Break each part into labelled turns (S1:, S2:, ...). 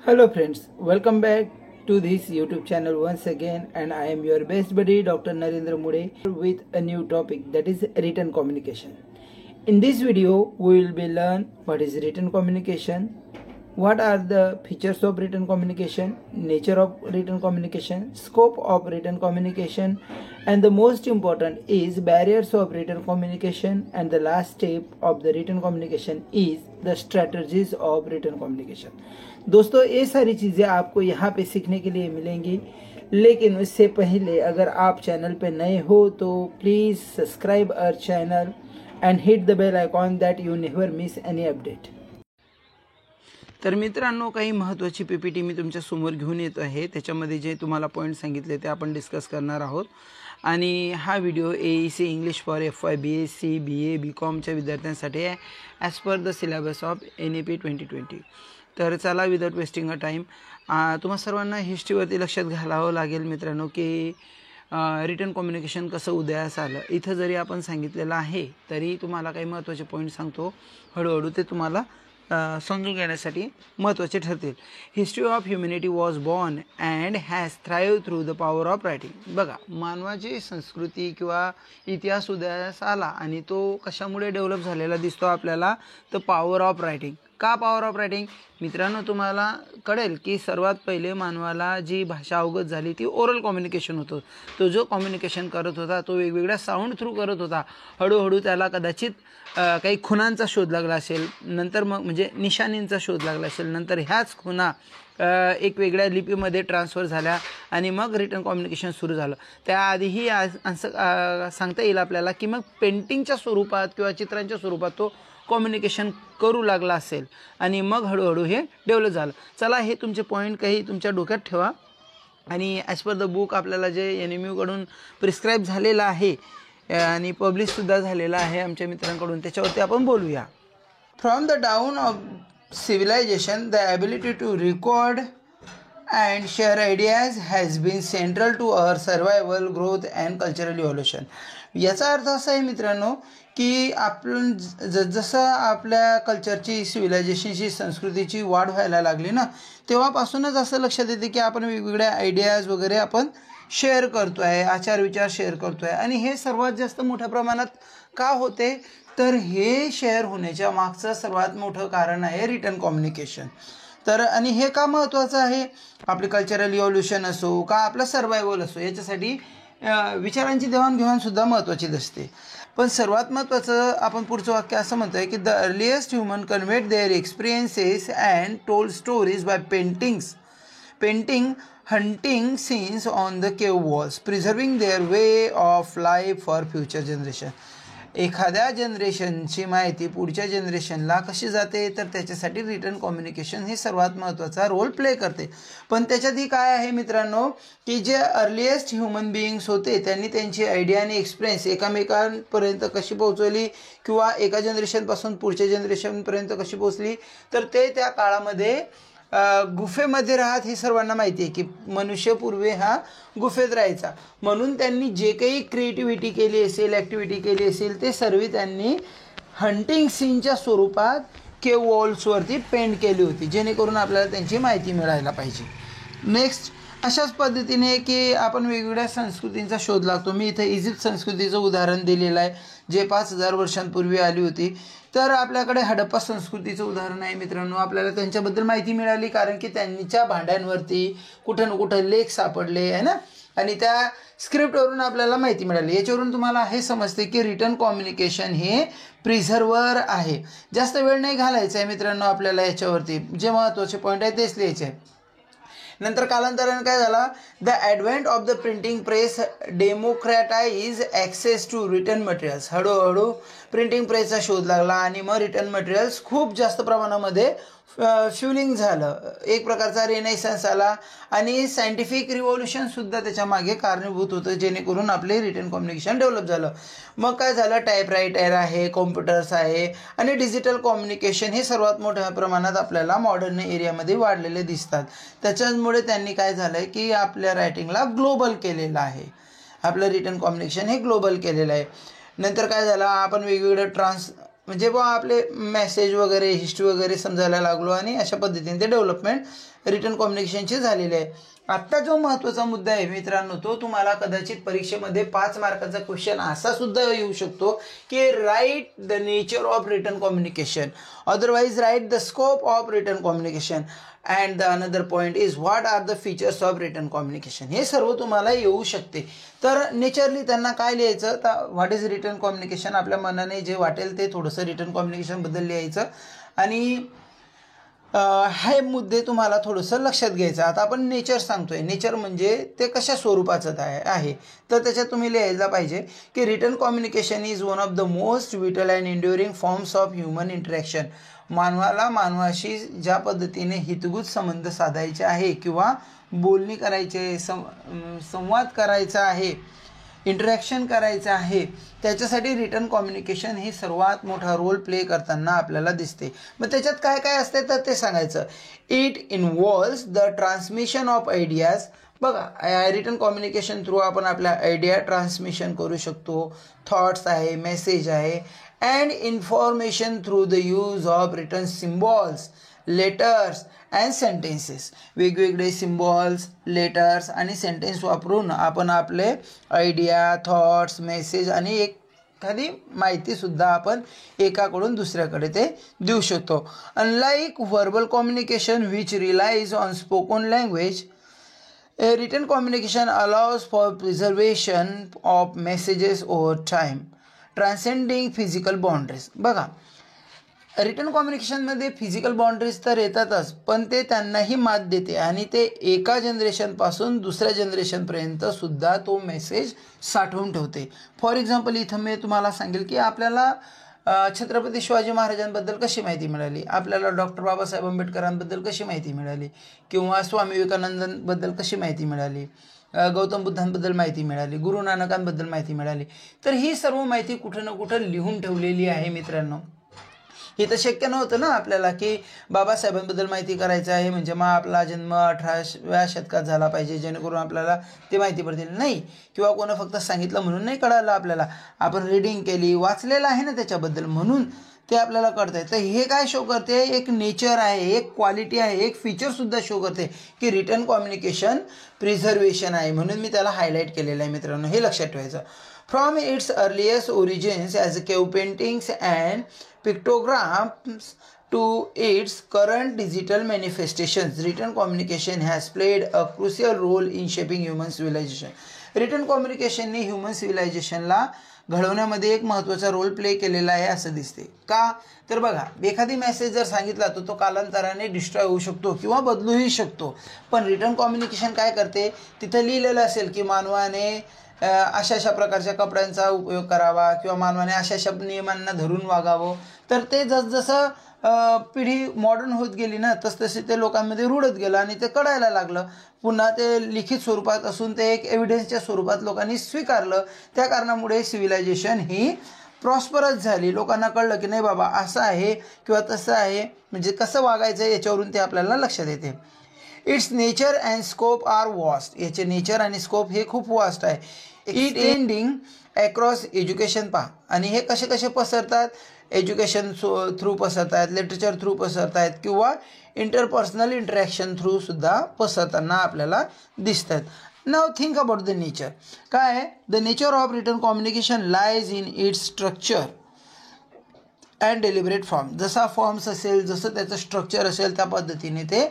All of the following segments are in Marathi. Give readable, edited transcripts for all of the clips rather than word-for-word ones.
S1: Hello friends, welcome back to this YouTube channel once again, and I am your best buddy Dr. Narendra Mude with a new topic, that is written communication. In this video we will be learn what is written communication, what are the features of written communication, nature of written communication, scope of written communication, and the most important is barriers of written communication, and the last step of the written communication is the strategies of written communication. दोस्तों ये सारी चीज़ें आपको यहाँ पे सीखने के लिए मिलेंगी, लेकिन उससे पहले अगर आप चैनल पे नए हो तो please subscribe our channel and hit the bell icon that you never miss any update. तर मित्रांनो, काही महत्त्वाची पीपीटी मी तुमच्या समोर घेऊन येत आहे. त्याच्यामध्ये जे तुम्हाला पॉईंट सांगितले ते आपण डिस्कस करणार आहोत. आणि हा video AEC English for FY BSc BA BComच्या विद्यार्थ्यांसाठी आहे as per the syllabus of NAP 2020. तर चला विदाउट वेस्टिंग अ टाईम तुम्हा सर्वांना हिस्ट्रीवरती लक्षात घालावं लागेल मित्रांनो की रिटन कम्युनिकेशन कसं उदयास आलं. इथं जरी आपण सांगितलेलं आहे तरी तुम्हाला काही महत्त्वाचे पॉईंट सांगतो, हळूहळू ते तुम्हाला समजून घेण्यासाठी महत्त्वाचे ठरतील. History of humanity was born and has thrive through the power of writing. बघा, मानवाची संस्कृती किंवा इतिहास उदयास आला आणि तो कशामुळे डेव्हलप झालेला दिसतो आपल्याला, तर पॉवर ऑफ रायटिंग. का पॉवर ऑफ रायटिंग? मित्रांनो, तुम्हाला कळेल की सर्वात पहिले मानवाला जी भाषा अवगत झाली ती ओरल कम्युनिकेशन होतं. तो जो कम्युनिकेशन करत होता तो वेगवेगळ्या साऊंड थ्रू करत होता. हळूहळू त्याला कदाचित काही खुणांचा शोध लागला असेल, नंतर मग म्हणजे निशाणींचा शोध लागला असेल, नंतर ह्याच खुणा एक वेगळ्या लिपीमध्ये ट्रान्सफर झाल्या आणि मग रिटन कम्युनिकेशन सुरू झालं. त्याआधीही असं सांगता येईल आपल्याला की मग पेंटिंगच्या स्वरूपात किंवा चित्रांच्या स्वरूपात तो कम्युनिकेशन करू लागला असेल आणि मग हळूहळू हे डेव्हलप झालं. चला, हे तुमचे पॉईंट काही तुमच्या डोक्यात ठेवा आणि ॲज पर द बुक आपल्याला जे NMUकडून प्रिस्क्राईब झालेलं आहे आणि पब्लिशसुद्धा झालेलं आहे आमच्या मित्रांकडून, त्याच्यावरती आपण बोलूया. From the dawn of civilization the ability to record and share ideas has been central to our survival, growth and cultural evolution. याचा अर्थ असा आहे मित्रांनो की आपण जसं आपल्या कल्चरची, सिव्हिलायझेशनची, संस्कृतीची वाढ व्हायला लागली ना, तेव्हापासूनच असं लक्षात येते की आपण वेगवेगळ्या आयडियाज वगैरे आपण शेअर करतो आहे, आचारविचार शेअर करतो आहे. आणि हे सर्वात जास्त मोठ्या प्रमाणात का होते, तर हे शेअर होण्याच्या मागचं सर्वात मोठं कारण आहे रिटन कम्युनिकेशन. तर आणि हे का महत्त्वाचं आहे, आपली कल्चरल इव्होल्युशन असो का आपला सर्वायवल असो, याच्यासाठी विचारांची देवाणघेवाणसुद्धा महत्त्वाची असते. पण सर्वात महत्त्वाचं आपण पुढचं वाक्य असं म्हणतो आहे की the earliest human conveyed their experiences and told stories by painting hunting scenes on the cave walls, preserving their way of life for future generation. एखाद्या जनरेशनची माहिती पुढच्या जनरेशनला कशी जाते, तर त्याच्यासाठी रिटन कम्युनिकेशन हे सर्वात महत्त्वाचा रोल प्ले करते. पण त्याच्यातही काय आहे मित्रांनो की जे अर्लिएस्ट ह्युमन बिईंग्स होते त्यांनी त्यांची आयडिया आणि एक्सपिरियन्स एकमेकांपर्यंत कशी पोहोचवली किंवा एका जनरेशनपासून पुढच्या जनरेशनपर्यंत कशी पोहोचली, तर ते त्या काळामध्ये गुफेमध्ये राहत हे सर्वांना माहिती आहे की मनुष्य पूर्वी हा गुफेत राहायचा. म्हणून त्यांनी जे काही क्रिएटिव्हिटी केली असेल, ॲक्टिव्हिटी केली असेल, ते सर्व त्यांनी हंटिंग सीनच्या स्वरूपात केव वॉल्सवरती पेंट केली होती, जेणेकरून आपल्याला त्यांची माहिती मिळायला पाहिजे. नेक्स्ट, अशाच पद्धतीने की आपण वेगवेगळ्या संस्कृतींचा शोध लागतो. मी इथं इजिप्त संस्कृतीचं उदाहरण दिलेलं आहे जे 5000 वर्षांपूर्वी आली होती. तर आपल्याकडे हडप्पा संस्कृतीचं उदाहरण आहे मित्रांनो. आपल्याला त्यांच्याबद्दल माहिती मिळाली कारण की त्यांच्या भांड्यांवरती कुठं ना कुठं लेख सापडले आहे ना, आणि त्या स्क्रिप्टवरून आपल्याला माहिती मिळाली. याच्यावरून तुम्हाला हे समजते की रिटन कम्युनिकेशन हे प्रिझर्वर आहे. जास्त वेळ नाही घालायचा आहे मित्रांनो आपल्याला याच्यावरती, जे महत्त्वाचे पॉईंट आहे तेच लिहायचे आहे. नंतर कालांतराने काय झाला, the advent of the printing press democratize access to written materials. हळूहळू प्रिंटिंग प्रेसचा शोध लागला आणि मग रिटन मटेरियल्स खूप जास्त प्रमाणामध्ये फ्युलिंग झालं. एक प्रकारचा रेनेसन्स आला आणि सायंटिफिक रिव्होल्युशनसुद्धा त्याच्या मागे कारणीभूत होतं, जेणेकरून आपले रिटन कम्युनिकेशन डेव्हलप झालं. मग काय झालं, टाईपरायटर आहे, कॉम्प्युटर्स आहे आणि डिजिटल कम्युनिकेशन हे सर्वात मोठ्या प्रमाणात आपल्याला मॉडर्न एरियामध्ये वाढलेले दिसतात. त्याच्यामुळे त्यांनी काय झालं आहे की आपल्या रायटिंगला ग्लोबल केलेलं आहे, आपलं रिटन कम्युनिकेशन हे ग्लोबल केलेलं आहे. नंतर काय झालं, आपण वेगवेगळं म्हणजे बुवा आपले मेसेज वगैरे हिस्ट्री वगैरे समजायला लागलो आणि अशा पद्धतीने ते डेव्हलपमेंट रिटन कम्युनिकेशनची झालेली आहे. आत्ता जो महत्त्वाचा मुद्दा आहे मित्रांनो, तो तुम्हाला कदाचित परीक्षेमध्ये 5 मार्काचा क्वेश्चन असा सुद्धा येऊ शकतो की right the nature of written communication, otherwise right the scope of written communication and the another point is what are the features of written communication. हे सर्व तुम्हाला येऊ शकते. तर नेचरली त्यांना काय लिहायचं, तर व्हॉट इज रिटन कम्युनिकेशन, आपल्या मनाने जे वाटेल ते थोडंसं रिटन कम्युनिकेशनबद्दल लिहायचं आणि हे मुद्दे तुम्हाला थोडंसं लक्षात घ्यायचं. आता आपण नेचर सांगतोय, नेचर म्हणजे ते कशा स्वरूपाचं आहे, तर त्याच्यात तुम्ही लिहायला पाहिजे की written communication is one of the most vital and enduring forms of human interaction. मानवाला मानवाशी ज्या पद्धतीने हितगुज संबंध साधायचे आहे किंवा बोलणी करायचे, संवाद करायचा आहे, इंटरॅक्शन करायचं आहे, त्याच्यासाठी रिटन कम्युनिकेशन ही सर्वात मोठा रोल प्ले करताना आपल्याला दिसते. मग त्याच्यात काय काय असते तर ते सांगायचं. It involves the transmission of ideas. बघा, रिटन कम्युनिकेशन थ्रू आपण आपल्या आयडिया ट्रान्समिशन करू शकतो, थॉट्स आहे, मेसेज आहे, and information through the use of written symbols, letters and sentences. वेगवेगळे सिम्बॉल्स, लेटर्स आणि सेंटेन्स वापरून आपण आपले आयडिया, थॉट्स, मेसेज आणि एखादी माहितीसुद्धा आपण एकाकडून दुसऱ्याकडे ते देऊ शकतो. Unlike verbal communication which relies on spoken language, written communication allows for preservation of messages over time transcending physical boundaries. बघा, रिटन कम्युनिकेशनमध्ये फिजिकल बाउंड्रीज तर येतातच, पण ते त्यांनाही मात देते आणि ते एका जनरेशनपासून दुसऱ्या जनरेशनपर्यंत सुद्धा तो मेसेज साठवून ठेवते. फॉर एक्झाम्पल, इथं मी तुम्हाला सांगेल की आपल्याला छत्रपती शिवाजी महाराजांबद्दल कशी माहिती मिळाली, आपल्याला डॉक्टर बाबासाहेब आंबेडकरांबद्दल कशी माहिती मिळाली, किंवा स्वामी विवेकानंदांबद्दल कशी माहिती मिळाली, गौतम बुद्धांबद्दल माहिती मिळाली, गुरु नानकांबद्दल माहिती मिळाली. तर ही सर्व माहिती कुठं ना कुठं लिहून ठेवलेली आहे मित्रांनो. हे तर शक्य नव्हतं ना आपल्याला की बाबासाहेबांबद्दल माहिती करायचं आहे म्हणजे मग आपला जन्म 18व्या शतकात झाला पाहिजे जेणेकरून आपल्याला ते माहिती पडतील, नाही, किंवा कोणा फक्त सांगितलं म्हणून नाही कळालं आपल्याला, आपण रीडिंग केली, वाचलेलं आहे ना त्याच्याबद्दल, म्हणून ते आपल्याला कळतंय. तर हे काय शो करते, एक नेचर आहे, एक क्वालिटी आहे, एक फीचरसुद्धा शो करते की रिटन कम्युनिकेशन प्रिझर्वेशन आहे, म्हणून मी त्याला हायलाईट केलेलं आहे मित्रांनो, हे लक्षात ठेवायचं. From its earliest origins as cave paintings and pictograms to its current digital manifestations, written communication has played a crucial role in shaping human civilization. Written कम्युनिकेशनने ह्युमन सिव्हिलायझेशनला घडवण्यामध्ये एक महत्त्वाचा रोल प्ले केलेला आहे असं दिसते. का तर बघा, एखादी मेसेज जर सांगितला तर तो कालांतराने डिस्ट्रॉय होऊ शकतो किंवा बदलूही शकतो, पण रिटन कम्युनिकेशन काय करते, तिथं लिहिलेलं असेल की मानवाने अशा अशा प्रकारच्या कपड्यांचा उपयोग करावा किंवा मानवाने अशा अशा नियमांना धरून वागावं, तर ते जसजसं पिढी मॉडर्न होत गेली ना तसतसे ते लोकांमध्ये रुळत गेलं आणि ते कळायला लागलं. पुन्हा ते लिखित स्वरूपात असून ते एक एव्हिडन्सच्या स्वरूपात लोकांनी स्वीकारलं. त्या कारणामुळे सिव्हिलायझेशन ही प्रॉस्परस झाली. लोकांना कळलं की नाही बाबा असं आहे किंवा तसं आहे, म्हणजे कसं वागायचं याच्यावरून ते आपल्याला लक्षात येते. Its nature and scope are vast. याचे नेचर आणि स्कोप हे खूप वास्ट आहे. इट एंडिंग अक्रॉस एज्युकेशन पहा, आणि हे कसे कसे पसरतात, एज्युकेशन थ्रू पसरतात, लिटरेचर थ्रू पसरतात किंवा इंटरपर्सनल इंटरॅक्शन थ्रू सुद्धा पसरताना आपल्याला दिसतात. Now think about the nature. काय आहे, the nature of written communication lies in its structure and deliberate form. जसा फॉर्म्स असेल, जसं त्याचं स्ट्रक्चर असेल त्या पद्धतीने ते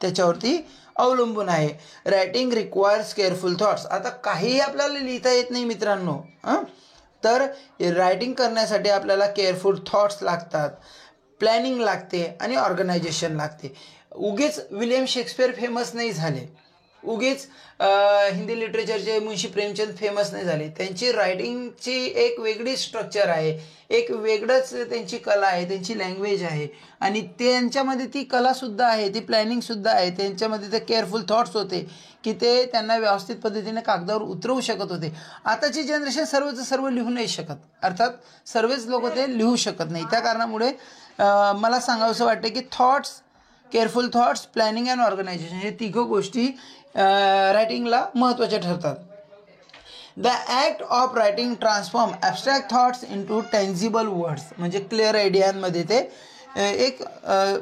S1: त्याच्यावरती अवलंबून आहे. Writing requires careful thoughts. आता काहीही आपल्याला लिहिता येत नाही मित्रांनो, तर रायटिंग करण्यासाठी आपल्याला केअरफुल थॉट्स लागतात, प्लॅनिंग लागते आणि ऑर्गनायझेशन लागते. उगीच विलियम शेक्सपियर फेमस नाही झाले, उगीच हिंदी लिटरेचरचे मुंशी प्रेमचंद फेमस नाही झाले. त्यांची रायटिंगची एक वेगळी स्ट्रक्चर आहे, एक वेगळंच त्यांची कला आहे, त्यांची लँग्वेज आहे आणि त्यांच्यामध्ये ती कलासुद्धा आहे, ती प्लॅनिंगसुद्धा आहे. त्यांच्यामध्ये ते केअरफुल थॉट्स होते की ते त्यांना व्यवस्थित पद्धतीने कागदावर उतरवू शकत होते. आताची जनरेशन सर्वच सर्व लिहू नाही शकत, अर्थात सर्वच लोक ते लिहू शकत नाही. त्या कारणामुळे मला सांगावंसं वाटतं की thoughts, careful thoughts, planning and organization हे तिघं गोष्टी रायटिंगला महत्त्वाच्या ठरतात. The act of writing transform abstract thoughts into tangible words. म्हणजे क्लिअर आयडियांमध्ये ते एक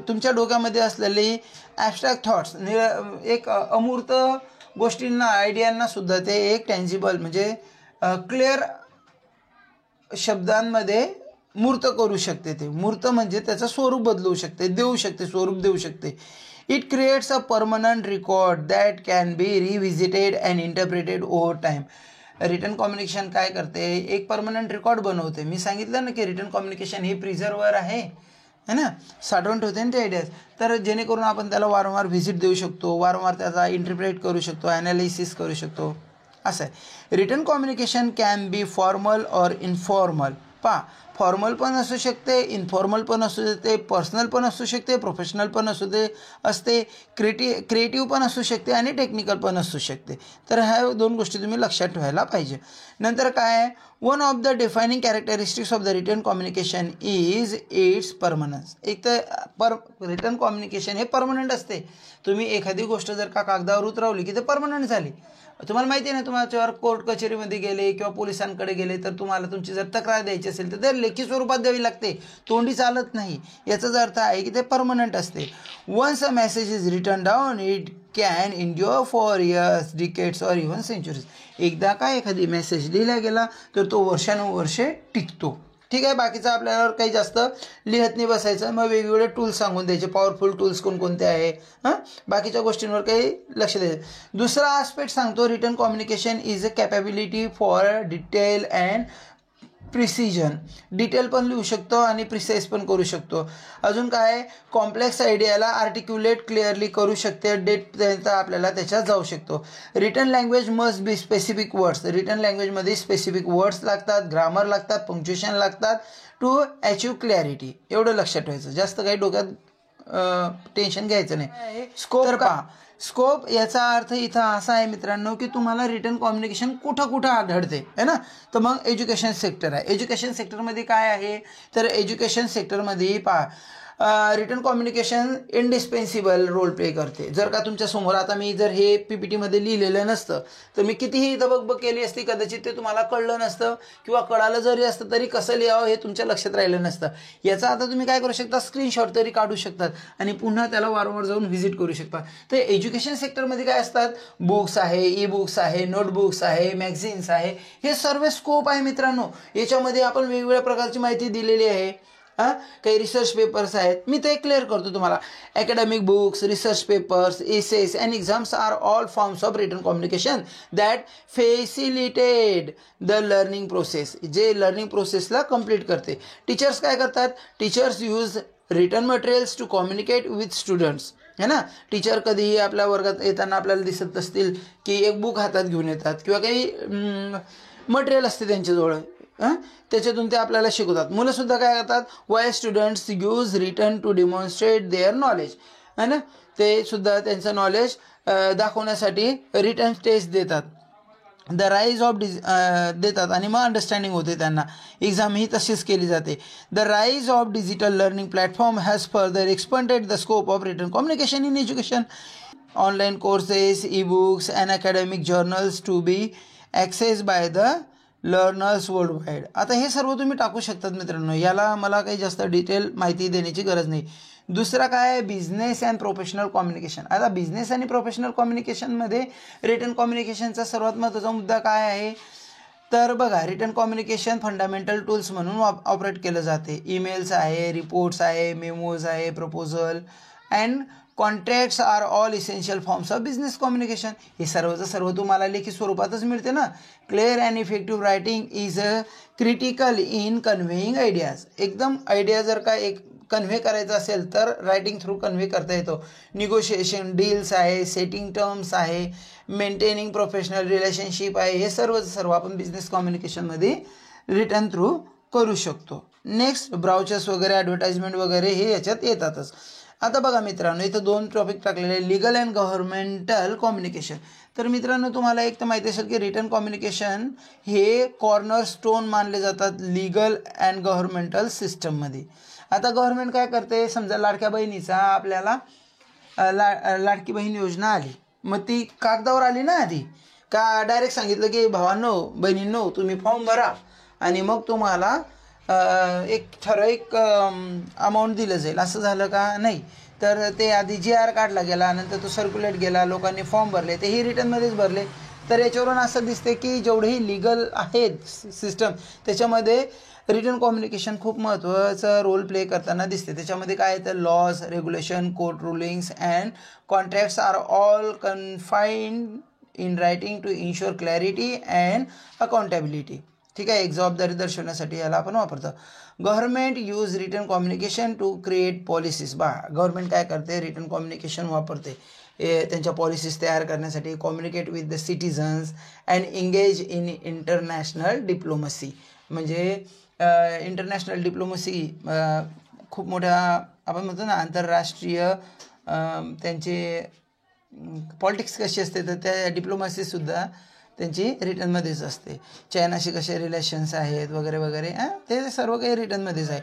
S1: तुमच्या डोक्यामध्ये असलेली ॲबस्ट्रॅक्ट थॉट्स एक अमूर्त गोष्टींना आयडियांना सुद्धा ते एक टेन्जिबल म्हणजे क्लिअर शब्दांमध्ये मूर्त करू शकते. ते मूर्त म्हणजे त्याचं स्वरूप बदलू शकते, देऊ शकते, स्वरूप देऊ शकते. It creates a permanent record that can be revisited and interpreted over time. Written communication काय करते, एक परमनंट रेकॉर्ड बनवते. मी सांगितलं ना की रिटन कम्युनिकेशन ही प्रिझर्वर आहे ना, साठवून ठेवते ना ते आयडियाज. तर जेणेकरून आपण त्याला वारंवार व्हिजिट देऊ शकतो, वारंवार त्याचा इंटरप्रेट करू शकतो, ॲनालिसिस करू शकतो, असं आहे. Written communication can be formal or informal. Formal पण असू शकते, इनफॉर्मल पण असू शकते, पर्सनल पण असू शकते, प्रोफेशनल पण असते, क्रिएटिव्ह पण असू शकते आणि टेक्निकल पण असू शकते. तर ह्या दोन गोष्टी तुम्ही लक्षात ठेवायला पाहिजे. नंतर काय, one of the defining characteristics of the written communication is its permanence. एक तर रिटन कम्युनिकेशन हे परमनंट असते. तुम्ही एखादी गोष्ट जर का कागदावर उतरवली की ते परमनंट झाली. तुम्हाला माहिती आहे ना, तुमच्यावर कोर्ट कचेरीमध्ये गेले किंवा पोलिसांकडे गेले तर तुम्हाला तुमची जर तक्रार द्यायची असेल तर ते लेखी स्वरूपात द्यावी लागते, तोंडी चालत नाही. याचाच अर्थ आहे की ते परमनंट असते. Once a message is written down it can endure for years, decades or even centuries. एकदा का एखादी मेसेज लिहिला गेला तर तो वर्षानुवर्षे टिकतो. ठीक आहे. बाकीचं आपल्यावर काही जास्त लिहत नाही बसायचं. मग वेगवेगळे टूल्स सांगून द्यायचे, पॉवरफुल टूल्स कोणकोणते आहे, बाकीच्या गोष्टींवर काही लक्ष द्यायचं. दुसरा आस्पेक्ट सांगतो, written communication is a capability for detail and precision. Detail पण लिहू शकतो आणि प्रिसाईज पण करू शकतो. अजून काय, कॉम्प्लेक्स आयडियाला आर्टिक्युलेट क्लिअरली करू शकते, डेट आपल्याला त्याच्यात जाऊ शकतो. Written language must be specific words. Written लँग्वेजमध्ये स्पेसिफिक वर्ड्स लागतात, ग्रामर लागतात, पंक्च्युएशन लागतात टू अचीव क्लॅरिटी. एवढं लक्षात ठेवायचं, जास्त काही डोक्यात टेन्शन घ्यायचं नाही. स्कोप स्कोप याचा अर्थ इथं असा आहे मित्रांनो की तुम्हाला रिटन कम्युनिकेशन कुठं कुठं आढळते है ना. तर मग एज्युकेशन सेक्टर आहे. एज्युकेशन सेक्टरमध्ये काय आहे, तर एज्युकेशन सेक्टरमध्ये रिटन कम्युनिकेशन इंडिस्पेन्सिबल रोल प्ले करते. जर का तुमच्या समोर आता मी जर हे PPTमध्ये लिहिलेलं नसतं तर मी कितीही दबगबग केली असती, कदाचित ते तुम्हाला कळलं नसतं, किंवा कळालं जरी असतं तरी कसं लिहावं हे तुमच्या लक्षात राहिलं नसतं. याचा आता तुम्ही काय करू शकता, स्क्रीनशॉट तरी काढू शकतात आणि पुन्हा त्याला वारंवार जाऊन व्हिजिट करू शकता. तर एज्युकेशन सेक्टरमध्ये काय असतात, बुक्स आहे, ई बुक्स आहे, नोटबुक्स आहे, मॅगझिन्स आहे, हे सर्व स्कोप आहे मित्रांनो. याच्यामध्ये आपण वेगवेगळ्या प्रकारची माहिती दिलेली आहे. काही रिसर्च पेपर्स आहेत, मी ते क्लिअर करतो तुम्हाला. Academic books, research papers, essays and exams are all forms of written communication that facilitate the learning process. जे लर्निंग प्रोसेसला कम्प्लीट करते. टीचर्स काय करतात, teachers use written materials to communicate with students है ना. टीचर कधीही आपल्या वर्गात येताना आपल्याला दिसत असतील की एक बुक हातात घेऊन येतात किंवा काही मटेरियल असते त्यांच्याजवळ, त्याच्यातून ते आपल्याला शिकवतात. मुलंसुद्धा काय करतात, why students use written to demonstrate their knowledge है ना. ते सुद्धा त्यांचं नॉलेज दाखवण्यासाठी रिटन टेस्ट देतात. द राईज ऑफ देतात आणि मग अंडरस्टँडिंग होते त्यांना. एक्झाम ही तशीच केली जाते. The rise of digital learning platform has further expanded the scope of written communication in education. Online courses, e books and academic journals to be access by the learners world wide. आता हे सर्व तुम्ही टाकू शकतात मित्रांनो, याला मला काही जास्त डिटेल माहिती देण्याची गरज नाही. दुसरा काय आहे, बिझनेस अँड प्रोफेशनल कम्युनिकेशन. आता बिझनेस आणि प्रोफेशनल कम्युनिकेशनमध्ये रिटन कम्युनिकेशनचा सर्वात महत्त्वाचा मुद्दा काय आहे, तर बघा, रिटन कम्युनिकेशन फंडामेंटल टूल्स म्हणून ऑपरेट केलं जाते. ईमेल्स आहे, रिपोर्ट्स आहे, मेमोज आहे, proposal and contracts are all essential forms of business communication. हे सर्वचं सर्व तुम्हाला लेखी स्वरूपातच मिळते ना. Clear and effective writing is a critical in conveying ideas. एकदम आयडिया जर का एक कन्व्हे करायचं असेल तर रायटिंग थ्रू कन्व्हे करता येतो. निगोशिएशन, डील्स आहे, सेटिंग टर्म्स आहे, मेंटेनिंग प्रोफेशनल रिलेशनशिप आहे, हे सर्व आपण बिझनेस कम्युनिकेशनमध्ये रिटन थ्रू करू शकतो. नेक्स्ट, ब्राउचर्स वगैरे, ॲडव्हर्टाइजमेंट वगैरे हे याच्यात येतातच. आता बघा मित्रांनो, इथं दोन टॉपिक टाकलेले आहे, लिगल अँड गव्हर्नमेंटल कम्युनिकेशन. तर मित्रांनो, तुम्हाला एक तर माहिती असेल की रिटन कम्युनिकेशन हे कॉर्नर स्टोन मानले जातात लिगल अँड गव्हर्नमेंटल सिस्टममध्ये. आता गव्हर्नमेंट काय करते, समजा लाडक्या बहिणीचा आपल्याला लाडकी बहीण योजना आली, मग ती कागदावर आली ना, आधी का डायरेक्ट सांगितलं की भावांनो बहिणींनो तुम्ही फॉर्म भरा आणि मग तुम्हाला एक ठराविक अमाऊंट दिलं जाईल, असं झालं का? नाही. तर ते आधी GR काढला गेला, नंतर तो सर्क्युलेट गेला, लोकांनी फॉर्म भरले, तेही रिटर्नमध्येच भरले. तर याच्यावरून असं दिसते की जेवढेही लिगल आहेत सिस्टम त्याच्यामध्ये रिटन कम्युनिकेशन खूप महत्त्वाचा रोल प्ले करताना दिसते. त्याच्यामध्ये काय येतं? Laws, regulation, court rulings and contracts are all confined in writing to ensure clarity and accountability. ठीक आहे, एक जबाबदारी दर्शवण्यासाठी याला आपण वापरतो. Government use written communication to create policies. Government काय करते? रिटन कम्युनिकेशन वापरते त्यांच्या पॉलिसीज तयार करण्यासाठी. Communicate with the citizens and engage in international diplomacy. म्हणजे इंटरनॅशनल डिप्लोमसी खूप मोठ्या आपण म्हणतो ना आंतरराष्ट्रीय त्यांचे पॉलिटिक्स कशी असते तर त्या डिप्लोमसीसुद्धा त्यांची रिटर्नमध्येच असते. चायनाशी कसे रिलेशन्स आहेत वगैरे वगैरे ते सर्व काही रिटर्नमध्येच आहे.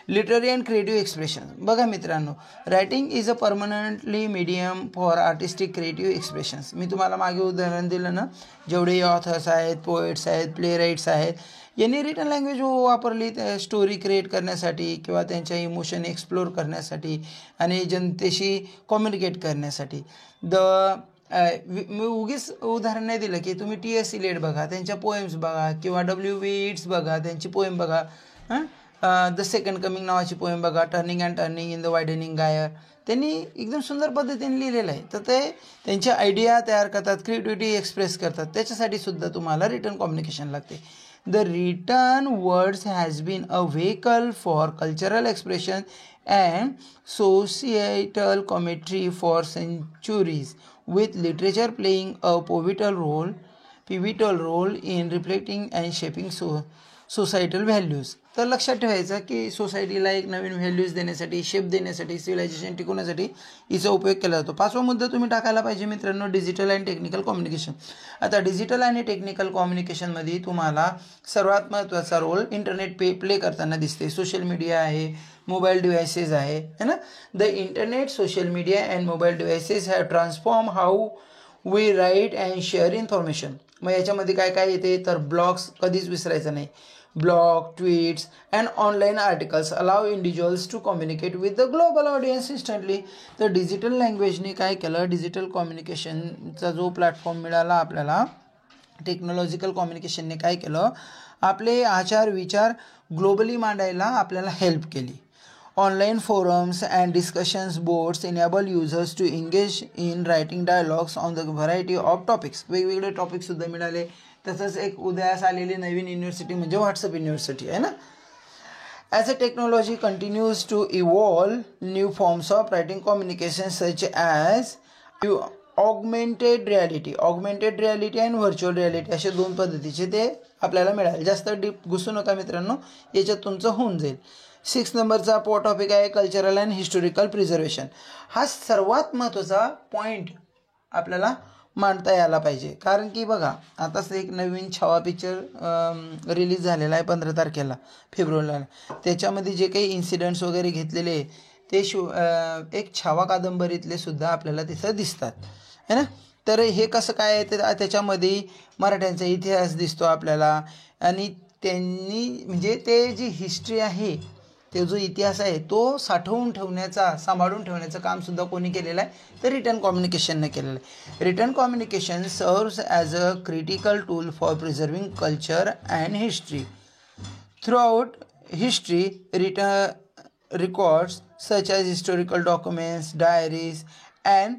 S1: Literary and creative expression. बघा मित्रांनो, writing is a permanently medium for artistic creative expressions. मी तुम्हाला मागे उदाहरण दिलं ना, जेवढे ऑथर्स आहेत, पोएट्स आहेत, प्ले राईट्स आहेत, यांनी रिटन लँग्वेज वापरली स्टोरी क्रिएट करण्यासाठी किंवा त्यांच्या इमोशन एक्सप्लोर करण्यासाठी आणि जनतेशी कम्युनिकेट करण्यासाठी. मी उगीच उदाहरण नाही दिलं की तुम्ही TS इलियट बघा, त्यांच्या पोएम्स बघा, किंवा W.B. येट्स बघा, त्यांची पोएम बघा. द सेकंड कमिंग नावाची पोएम बघा, turning and turning in the widening gyre. त्यांनी एकदम सुंदर पद्धतीने लिहिलेलं आहे. तर ते त्यांच्या आयडिया तयार करतात, क्रिएटिव्हिटी एक्सप्रेस करतात. त्याच्यासाठी सुद्धा तुम्हाला रिटन कम्युनिकेशन लागते. The written words has been a vehicle for cultural expression and societal commentary for centuries, with literature playing a pivotal role in reflecting and shaping societal values. तर लक्षात ठेवायचं की सोसायटीला एक नवीन व्हॅल्यूज देण्यासाठी, शेप देण्यासाठी, सिव्हिलायझेशन टिकवण्यासाठी हिचा उपयोग केला जातो. 5वा मुद्दा तुम्ही टाकायला पाहिजे मित्रांनो, डिजिटल अँड टेक्निकल कम्युनिकेशन. आता डिजिटल आणि टेक्निकल कम्युनिकेशनमध्ये तुम्हाला सर्वात महत्त्वाचा रोल इंटरनेट प्ले करताना दिसते. सोशल मीडिया आहे, मोबाईल डिव्हायसेस आहे ना. The internet, social media and mobile devices have transform how we write and share information. मग याच्यामध्ये काय काय येते तर ब्लॉग्स कधीच विसरायचं नाही. Blog, tweets and online articles allow individuals to communicate with the global audience instantly. तर डिजिटल लँग्वेजने काय केलं, डिजिटल कम्युनिकेशनचा जो प्लॅटफॉर्म मिळाला आपल्याला, टेक्नॉलॉजिकल कम्युनिकेशनने काय केलं, आपले आचार विचार ग्लोबली मांडायला आपल्याला हेल्प केली. Online forums and discussions boards enable users to engage in writing dialogues on the variety of topics. वेगवेगळे टॉपिकसुद्धा मिळाले. तसंच एक उदयास आलेली नवीन युनिव्हर्सिटी म्हणजे व्हॉट्सअप युनिव्हर्सिटी आहे ना. As a technology continues to evolve, new forms of writing communication such as augmented reality and virtual reality असे 2 पद्धतीचे ते आपल्याला मिळाले. जास्त डीप घुसू नका मित्रांनो, याच्यात तुमचं होऊन जाईल. 6 नंबरचा टॉपिक आहे कल्चरल अँड हिस्टॉरिकल प्रिझर्वेशन. हा सर्वात महत्त्वाचा पॉईंट आपल्याला मांडता यायला पाहिजे. कारण की बघा, आताच एक नवीन छावा पिक्चर रिलीज झालेला आहे 15 तारखेला फेब्रुवारीला. त्याच्यामध्ये जे काही इन्सिडेंट्स वगैरे घेतलेले ते एक छावा कादंबरीतले सुद्धा आपल्याला तिथं दिसतात है ना. तर हे कसं काय आहे, त्याच्यामध्ये मराठ्यांचा इतिहास दिसतो आपल्याला. आणि त्यांनी म्हणजे ते जी हिस्ट्री आहे, ते जो इतिहास आहे तो साठवून ठेवण्याचा, सांभाळून ठेवण्याचं कामसुद्धा कोणी केलेलं आहे तर रिटन कम्युनिकेशनने केलेलं आहे. Written communication serves as a critical tool for preserving culture and history. Throughout history, records such as historical documents, diaries and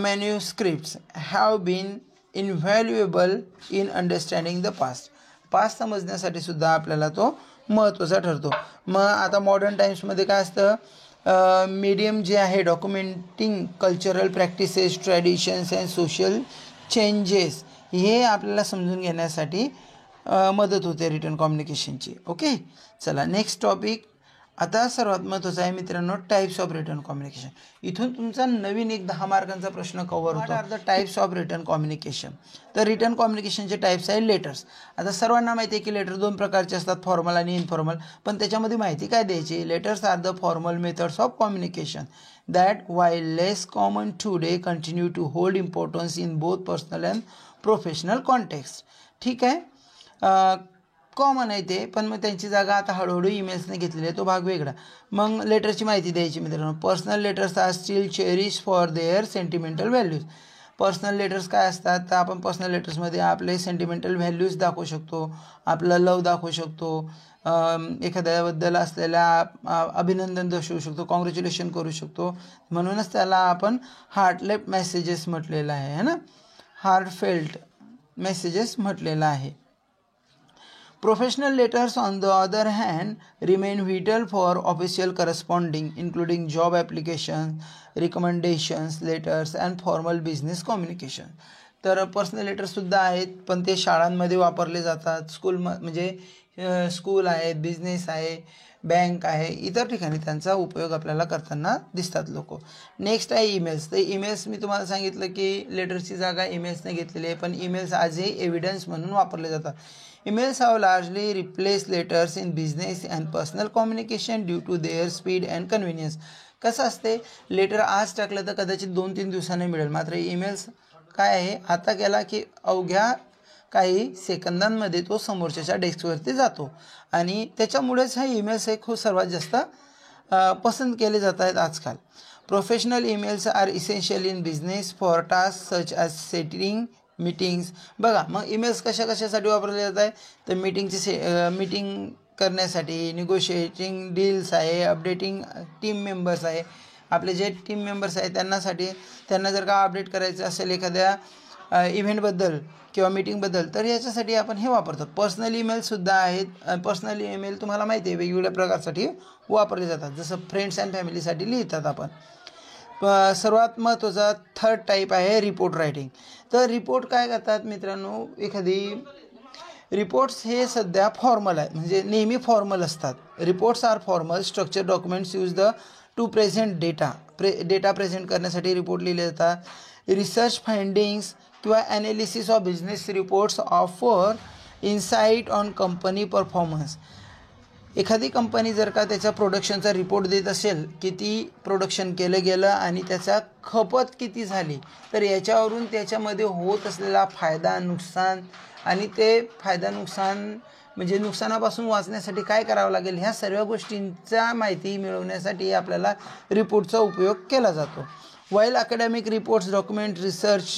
S1: manuscripts have been invaluable in understanding the past. Past समजण्यासाठी सुद्धा आपल्याला तो महत्त्वाचा ठरतो. मग आता मॉडर्न टाईम्समध्ये काय असतं, मीडियम जे आहे documenting cultural practices, traditions and social changes, हे आपल्याला समजून घेण्यासाठी मदत होते रिटन कम्युनिकेशनची. ओके, चला नेक्स्ट टॉपिक. आता सर्वात महत्त्वाचं आहे मित्रांनो, टाईप्स ऑफ रिटन कम्युनिकेशन. इथून तुमचा नवीन एक 10 मार्कांचा प्रश्न कव्हर होतो. Are the types of written communication. तर रिटन कम्युनिकेशनचे टाईप्स आहे लेटर्स. आता सर्वांना माहिती आहे की लेटर 2 प्रकारचे असतात, फॉर्मल आणि इनफॉर्मल. पण त्याच्यामध्ये माहिती काय द्यायची, letters are the formal methods of communication. that while less common today continue to hold importance in both personal and professional context. ठीक आहे, कॉमन आहे ते, पण मग त्यांची जागा आता हळूहळू ईमेल्सने घेतलेली आहे, तो भाग वेगळा. मग लेटरची माहिती द्यायची मित्रांनो. Personal letters are still cherish for their sentimental values. Personal letters काय असतात, तर आपण पर्सनल लेटर्समध्ये आपले सेंटिमेंटल व्हॅल्यूज दाखवू शकतो, आपलं लव दाखवू शकतो, एखाद्याबद्दल असलेल्या अभिनंदन दर्शवू शकतो, कॉंग्रॅच्युलेशन करू शकतो. म्हणूनच त्याला आपण हार्टलेट मेसेजेस म्हटलेलं आहे ना, हार्टफेल्ट मेसेजेस म्हटलेलं आहे. Professional letters, on the other hand, remain vital for official corresponding, including job applications, recommendations, letters, and formal business communication. तर पर्सनल लेटरसुद्धा आहेत, पण ते शाळांमध्ये वापरले जातात, स्कूल आहेत, बिझनेस आहे, बँक आहे, इतर ठिकाणी त्यांचा उपयोग आपल्याला करताना दिसतात लोक. नेक्स्ट आहे ईमेल्स. तर ईमेल्स मी तुम्हाला सांगितलं की लेटर्सची जागा ईमेल्सने घेतलेली आहे, पण ईमेल्स आजही एव्हिडन्स म्हणून वापरले जातात. Emails have largely replaced letters in business and personal communication due to their speed and convenience. कसं असते, लेटर आज टाकलं तर कदाचित 2-3 दिवसांनी मिळेल, मात्र ईमेल्स काय आहे, आता गेला की अवघ्या काही सेकंदांमध्ये तो समोरच्याच्या डेस्कवरती जातो, आणि त्याच्यामुळेच हे ईमेल्स हे खूप सर्वात जास्त पसंत केले जात आहेत आजकाल. Professional emails are essential in business for task such as setting meetings. बघा, मग ईमेल्स कशासाठी वापरले जात आहे, तर मीटिंग करण्यासाठी, निगोशिएटिंग डील्स आहे, अपडेटिंग टीम मेंबर्स आहे, आपले जे टीम मेंबर्स आहेत त्यांना जर का अपडेट करायचं असेल एखाद्या इव्हेंटबद्दल किंवा मीटिंगबद्दल, तर याच्यासाठी आपण हे वापरतो. पर्सनल ईमेलसुद्धा आहेत. पर्सनल ईमेल तुम्हाला माहिती आहे वेगवेगळ्या प्रकारसाठी वापरले जातात, जसं फ्रेंड्स अँड फॅमिलीसाठी लिहितात आपण. सर्वात महत्त्वाचा थर्ड टाईप आहे रिपोर्ट रायटिंग. तर रिपोर्ट काय करतात मित्रांनो, रिपोर्ट्स हे सध्या फॉर्मल आहे, म्हणजे नेहमी फॉर्मल असतात. Reports are formal structure documents use to present data present करण्यासाठी रिपोर्ट लिहिले जातात. रिसर्च फाइंडिंग्स किंवा analysis of business reports offer insight on company performance. एखादी कंपनी जर का त्याच्या प्रोडक्शनचा रिपोर्ट देत असेल, किती प्रोडक्शन केलं गेलं आणि त्याचा खपत किती झाली, तर याच्यावरून त्याच्यामध्ये होत असलेला फायदा नुकसान, आणि ते फायदा नुकसान म्हणजे नुकसानापासून वाचण्यासाठी काय करावं लागेल, ह्या सर्व गोष्टींचा माहिती मिळवण्यासाठी आपल्याला रिपोर्टचा उपयोग केला जातो. While academic reports document research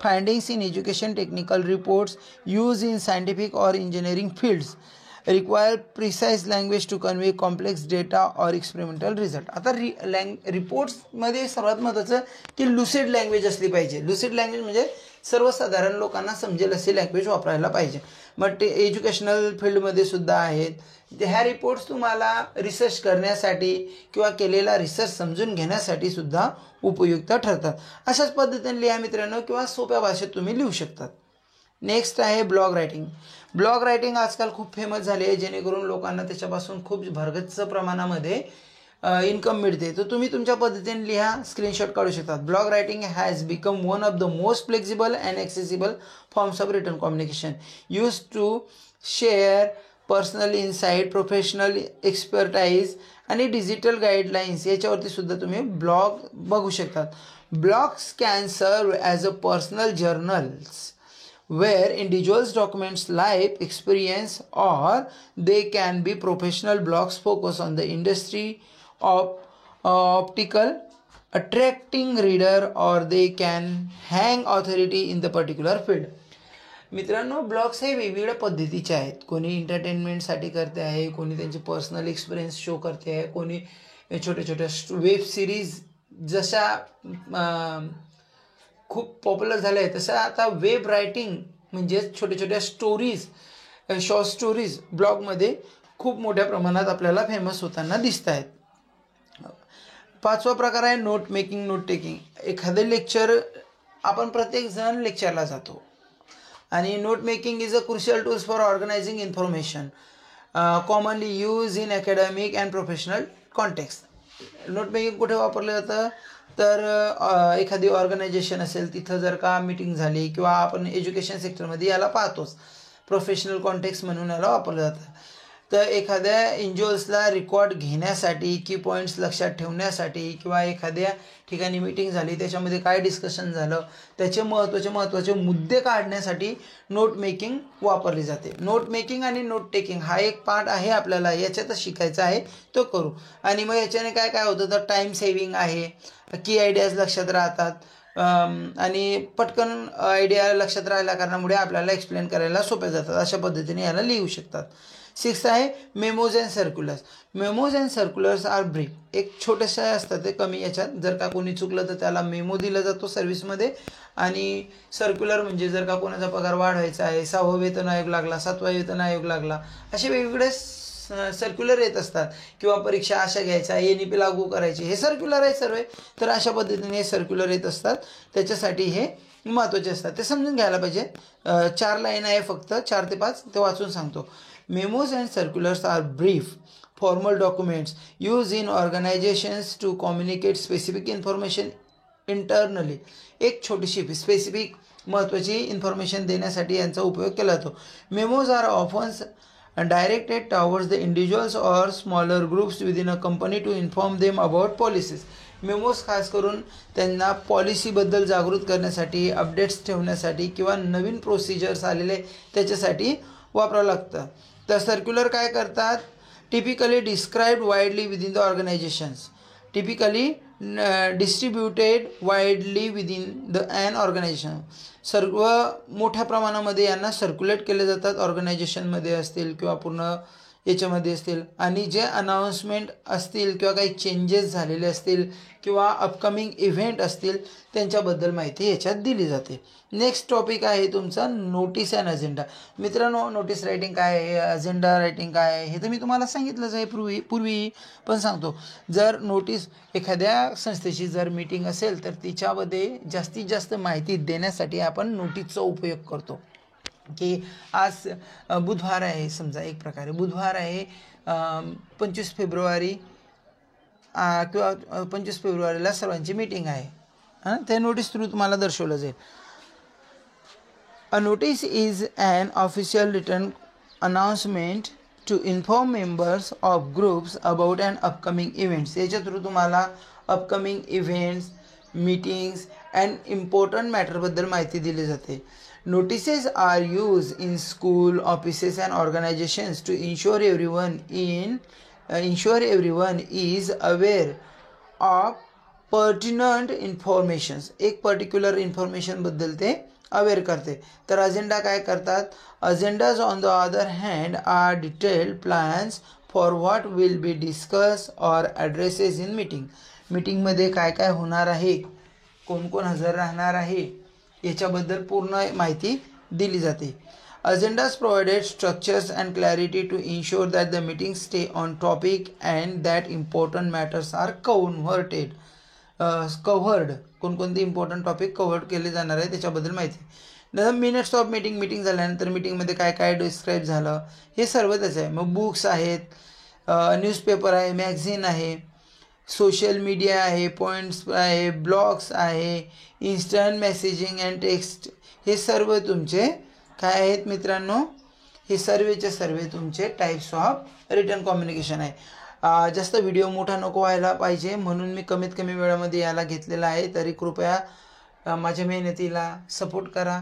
S1: findings in education, technical reports used in scientific or engineering fields require precise language to convey complex data or experimental result. आता रिपोर्ट्समध्ये सर्वात महत्त्वाचं की लुसिड लँग्वेज असली पाहिजे. लुसिड लँग्वेज म्हणजे सर्वसाधारण लोकांना समजेल अशी लँग्वेज वापरायला पाहिजे. मग ते एज्युकेशनल फील्डमध्ये सुद्धा आहेत. ह्या रिपोर्ट्स तुम्हाला रिसर्च करण्यासाठी किंवा केलेला रिसर्च समजून घेण्यासाठी सुद्धा उपयुक्त ठरतात. अशाच पद्धतीने लिहा मित्रांनो, किंवा सोप्या भाषेत तुम्ही लिहू शकतात. नेक्स्ट आहे ब्लॉग रायटिंग. ब्लॉग रायटिंग आजकाल खूप फेमस झाले आहे, जेणेकरून लोकांना त्याच्यापासून खूप भरगच्च प्रमाणामध्ये इन्कम मिळते. तर तुम्ही तुमच्या पद्धतीने लिहा, स्क्रीनशॉट काढू शकतात. Blog writing has become one of the most flexible and accessible forms of written communication use to share personal insight, professional expertise आणि डिजिटल गाईडलाईन्स याच्यावरती सुद्धा तुम्ही ब्लॉग बघू शकतात. Blogs can serve as a personal journals where individuals documents life experience, or they can be professional blogs focus on the industry of optical attracting reader, or they can hang authority in the particular field. मित्रांनो, ब्लॉग्स हे वेगवेगळ्या पद्धतीचे आहेत. कोणी एंटरटेनमेंटसाठी करते आहे, कोणी त्यांचे पर्सनल एक्सपिरियन्स शो करते आहे, कोणी छोट्या छोट्या वेब सिरीज जशा खूप पॉप्युलर झाल्या आहे, तसं आता वेब रायटिंग म्हणजे छोट्या छोट्या स्टोरीज, शॉर्ट स्टोरीज ब्लॉगमध्ये खूप मोठ्या प्रमाणात आपल्याला फेमस होताना दिसत आहेत. 5वा प्रकार आहे नोट मेकिंग, नोट टेकिंग. एखादं लेक्चर, आपण प्रत्येकजण लेक्चरला जातो, आणि note making is a crucial tools for organising information commonly use in academic and professional context. Note making कुठे वापरलं जातं, तर एखादी ऑर्गनायझेशन असेल तिथं जर का मीटिंग झाली, किंवा आपण एज्युकेशन सेक्टरमध्ये याला पाहतोच, प्रोफेशनल कॉन्टेक्स्ट म्हणून याला वापरलं जातं. तर एखाद्या इंडिव्हिज्युअल्सला रेकॉर्ड घेण्यासाठी, की पॉईंट्स लक्षात ठेवण्यासाठी, किंवा एखाद्या ठिकाणी मीटिंग झाली त्याच्यामध्ये काय डिस्कशन झालं त्याचे महत्त्वाचे मुद्दे काढण्यासाठी नोट मेकिंग वापरली जाते. नोट मेकिंग आणि नोट टेकिंग हा एक पार्ट आहे, आपल्याला याच्यातच शिकायचा आहे, तो करू. आणि मग याच्याने काय काय होतं तर टाईम सेव्हिंग आहे, की आयडियाज लक्षात राहतात, आणि पटकन आयडिया लक्षात राहिल्या कारणामुळे आपल्याला एक्सप्लेन करायला सोप्या जातात. अशा पद्धतीने याला लिहू शकतात. 6 आहे memos and circulars. Memos and circulars are brief. एक छोटेसे असतात ते, कमी याच्यात. जर का कोणी चुकलं तर त्याला मेमो दिला जातो सर्व्हिसमध्ये. आणि सर्क्युलर म्हणजे जर का कोणाचा पगार वाढवायचा आहे, 6वा वेतन आयोग लागला, 7वा वेतन आयोग लागला, असे वेगवेगळे सर्क्युलर येत असतात. किंवा परीक्षा अशा घ्यायच्या, NEP लागू करायची, हे सर्क्युलर आहे सर्व. तर अशा पद्धतीने हे सर्क्युलर येत असतात, त्याच्यासाठी हे महत्त्वाचे असतात, ते समजून घ्यायला पाहिजे. 4 लाईन आहे फक्त, 4 ते 5, ते वाचून सांगतो. Memos and circulars are brief formal documents use in organizations to communicate specific information internally. एक छोटीशी स्पेसिफिक महत्त्वाची इन्फॉर्मेशन देण्यासाठी यांचा उपयोग केला जातो. Memos are often directed towards the individuals or smaller groups within a company to inform them about policies. Memos खास करून त्यांना पॉलिसीबद्दल जागृत करण्यासाठी, अपडेट्स ठेवण्यासाठी, किंवा नवीन प्रोसिजर्स आलेले त्याच्यासाठी वापरावं लागतं. तर सर्क्युलर काय करतात, typically described widely within the organizations, typically distributed widely within the an organization. सर्व मोठ्या प्रमाणामध्ये यांना सर्क्युलेट केले जातात, ऑर्गनायझेशनमध्ये असतील किंवा पूर्ण याच्यामध्ये असतील. आणि जे अनाऊन्समेंट असतील किंवा काही चेंजेस झालेले असतील किंवा अपकमिंग इव्हेंट असतील त्यांच्याबद्दल माहिती याच्यात दिली जाते. नेक्स्ट टॉपिक आहे तुमचा नोटीस अँड अजेंडा. मित्रांनो, नोटीस रायटिंग काय आहे, अजेंडा रायटिंग काय आहे, हे तर मी तुम्हाला सांगितलंच आहे पूर्वी पण सांगतो. जर नोटीस, एखाद्या संस्थेची जर मीटिंग असेल तर तिच्यामध्ये जास्तीत जास्त माहिती देण्यासाठी आपण नोटीसचा उपयोग करतो. की आज बुधवार आहे, समजा एक प्रकारे बुधवार आहे, 25 फेब्रुवारी किंवा 25 फेब्रुवारीला सर्वांची मीटिंग आहे, ते नोटीस थ्रू तुम्हाला दर्शवलं जाईल. A notice is an official written announcement to inform members of groups about and upcoming events. याच्या थ्रू तुम्हाला upcoming events, meetings and important मॅटरबद्दल माहिती दिली जाते. Notices are used in school, offices and organizations to ensure everyone is aware of pertinent informations. एक पर्टिक्युलर इन्फॉर्मेशन बद्दल ते अवेअर करते. तर अजेंडा काय करतात, agendas on the other hand are detailed plans for what will be discuss or addresses in meeting. मीटिंगमध्ये काय काय होणार आहे, कोण कोण हजर राहणार आहे, याच्याबद्दल पूर्ण माहिती दिली जाते. Agendas provided structures and clarity to ensure that the meeting stay on topic and that important matters are covered. कोणकोणते इम्पॉर्टंट टॉपिक कव्हर्ड केले जाणार आहे त्याच्याबद्दल माहिती. मिनिट्स ऑफ मीटिंग झाल्यानंतर मीटिंगमध्ये काय काय डिस्क्राईब झालं हे सर्व त्याचं आहे. मग बुक्स आहेत, न्यूजपेपर आहे, मॅगझिन आहे, सोशल मीडिया आहे, पॉईंट्स आहे, ब्लॉग्स आहे, इन्स्टंट मेसेजिंग अँड टेक्स्ट, हे सर्व तुमचे काय आहेत मित्रांनो, हे सर्वेचे सर्व तुमचे टाईप्स ऑफ रिटन कम्युनिकेशन आहे. जास्त व्हिडिओ मोठा नको व्हायला पाहिजे म्हणून मी कमीत कमी वेळामध्ये याला घेतलेला आहे. तरी कृपया माझ्या मेहनतीला सपोर्ट करा.